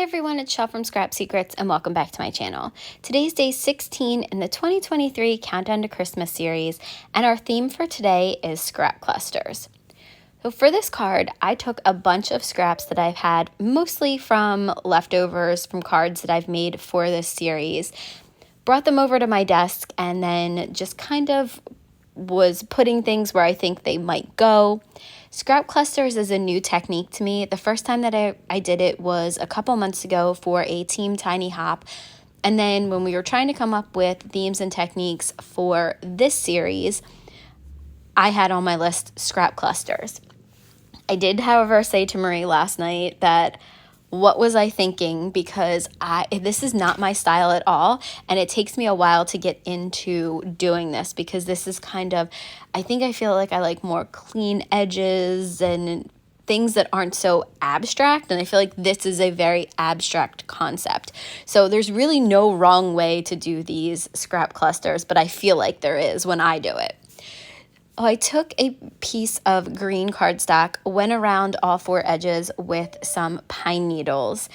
everyone, it's Shell from Scrap Secrets and welcome back to my channel. Today's day 16 in the 2023 Countdown to Christmas series, and our theme for today is scrap clusters. So for this card, I took a bunch of scraps that I've had, mostly from leftovers from cards that I've made for this series, brought them over to my desk, and then just kind of was putting things where I think they might go. Scrap clusters is a new technique to me. The first time that I did it was a couple months ago for a Team Tiny Hop. And then when we were trying to come up with themes and techniques for this series, I had on my list scrap clusters. I did, however, say to Marie last night that what was I thinking, because this is not my style at all, and it takes me a while to get into doing this because this is kind of, I feel like I like more clean edges and things that aren't so abstract, and I feel like this is a very abstract concept. So there's really no wrong way to do these scrap clusters, but I feel like there is when I do it. I took a piece of green cardstock, went around all four edges with some pine needles,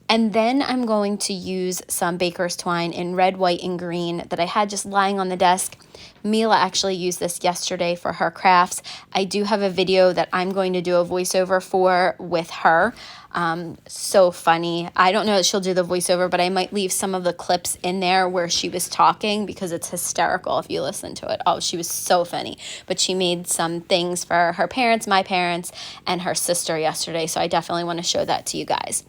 and then I'm going to use some baker's twine in red, white, and green that I had just lying on the desk. Mila actually used this yesterday for her crafts. I do have a video that I'm going to do a voiceover for with her. So funny. I don't know that she'll do the voiceover, but I might leave some of the clips in there where she was talking because it's hysterical if you listen to it. Oh, she was so funny. But she made some things for her parents, my parents, and her sister yesterday. So I definitely want to show that to you guys.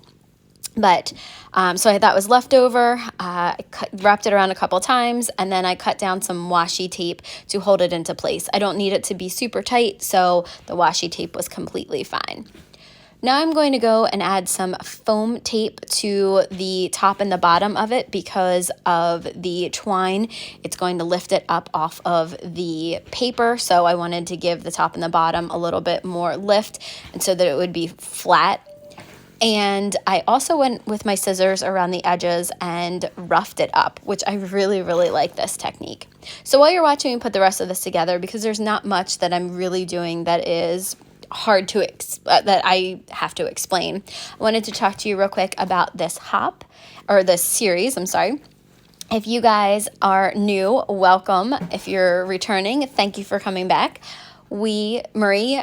But so I thought it was leftover. I wrapped it around a couple times, and then I cut down some washi tape to hold it into place. I don't need it to be super tight, so the washi tape was completely fine. Now I'm going to go and add some foam tape to the top and the bottom of it because of the twine. It's going to lift it up off of the paper, so I wanted to give the top and the bottom a little bit more lift and so that it would be flat. And I also went with my scissors around the edges and roughed it up, which I really, really like this technique. So while you're watching me put the rest of this together, because there's not much that I'm really doing that is hard to that I have to explain, I wanted to talk to you real quick about this this series. I'm sorry. If you guys are new, welcome. If you're returning, thank you for coming back. Marie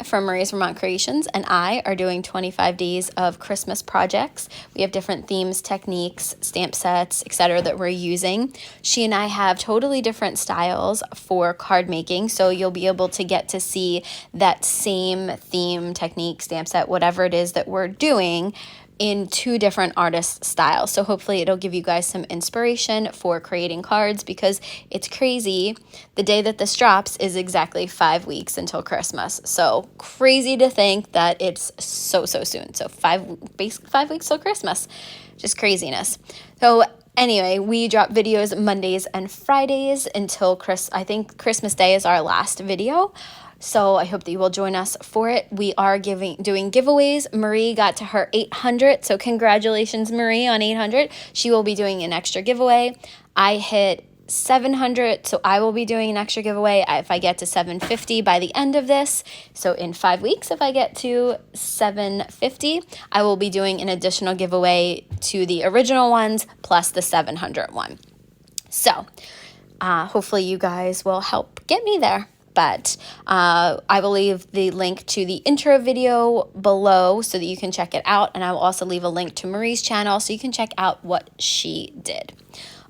from Marie's Vermont Creations and I are doing 25 days of Christmas projects. We have different themes, techniques, stamp sets, etc. that we're using. She and I have totally different styles for card making, so you'll be able to get to see that same theme, technique, stamp set, whatever it is that we're doing in two different artist styles. So hopefully it'll give you guys some inspiration for creating cards, because it's crazy. The day that this drops is exactly 5 weeks until Christmas. So crazy to think that it's so soon. So basically 5 weeks till Christmas. Just craziness. So anyway, we drop videos Mondays and Fridays until I think Christmas Day is our last video. So I hope that you will join us for it. We are doing giveaways. Marie got to her 800, so congratulations, Marie, on 800. She will be doing an extra giveaway. I hit 700, so I will be doing an extra giveaway if I get to 750 by the end of this. So in 5 weeks, if I get to 750, I will be doing an additional giveaway to the original ones plus the 700 one. So hopefully you guys will help get me there. But I will leave the link to the intro video below so that you can check it out. And I will also leave a link to Marie's channel so you can check out what she did.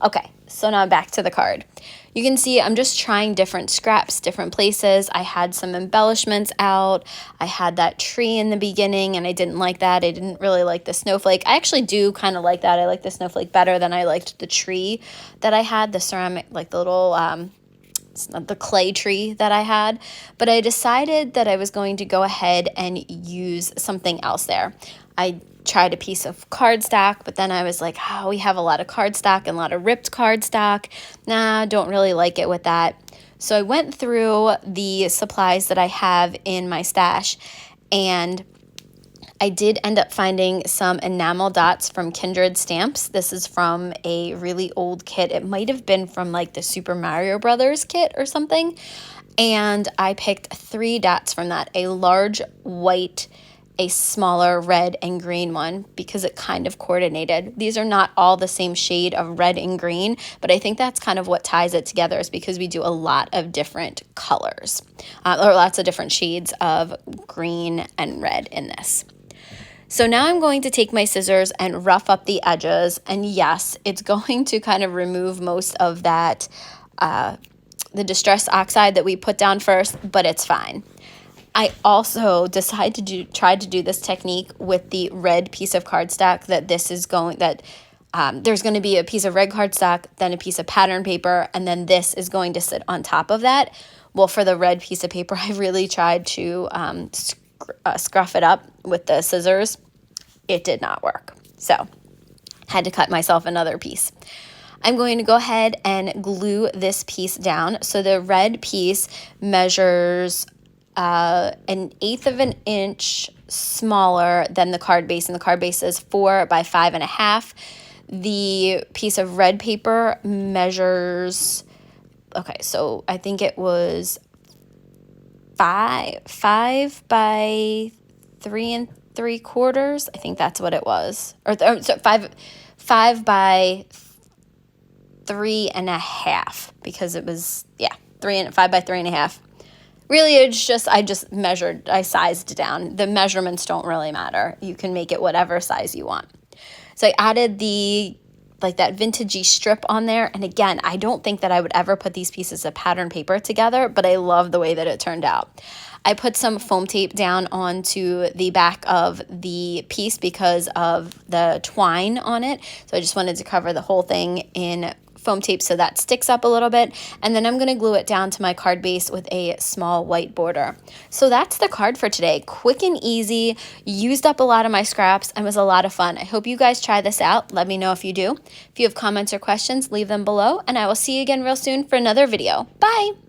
Okay, so now back to the card. You can see I'm just trying different scraps, different places. I had some embellishments out. I had that tree in the beginning, and I didn't like that. I didn't really like the snowflake. I actually do kind of like that. I like the snowflake better than I liked the tree that I had, the ceramic, like the little the clay tree that I had, but I decided that I was going to go ahead and use something else there. I tried a piece of cardstock, but then I was like, oh, we have a lot of cardstock and a lot of ripped cardstock. Nah, don't really like it with that. So I went through the supplies that I have in my stash, and I did end up finding some enamel dots from Kindred Stamps. This is from a really old kit. It might have been from like the Super Mario Brothers kit or something. And I picked 3 dots from that, a large white a smaller red and green one because it kind of coordinated. These are not all the same shade of red and green, but I think that's kind of what ties it together, is because we do a lot of different colors, or lots of different shades of green and red in this. So now I'm going to take my scissors and rough up the edges, and yes, it's going to kind of remove most of that, the Distress Oxide that we put down first, but it's fine. I also tried to do this technique with the red piece of cardstock there's going to be a piece of red cardstock, then a piece of pattern paper, and then this is going to sit on top of that. Well, for the red piece of paper, I really tried to scruff it up with the scissors. It did not work. So had to cut myself another piece. I'm going to go ahead and glue this piece down. So the red piece measures 1/8 of an inch smaller than the card base, and the card base is 4 by 5.5. The piece of red paper measures, okay, so I think it was 5 by 3 3/4. I think that's what it was, so 5 by 3.5, because it was 5 by 3.5. Really, I just measured, I sized it down. The measurements don't really matter. You can make it whatever size you want. So I added that vintagey strip on there. And again, I don't think that I would ever put these pieces of pattern paper together, but I love the way that it turned out. I put some foam tape down onto the back of the piece because of the twine on it. So I just wanted to cover the whole thing in foam tape so that sticks up a little bit, and then I'm going to glue it down to my card base with a small white border. So that's the card for today. Quick and easy, used up a lot of my scraps, and was a lot of fun. I hope you guys try this out. Let me know if you do. If you have comments or questions, leave them below, and I will see you again real soon for another video. Bye!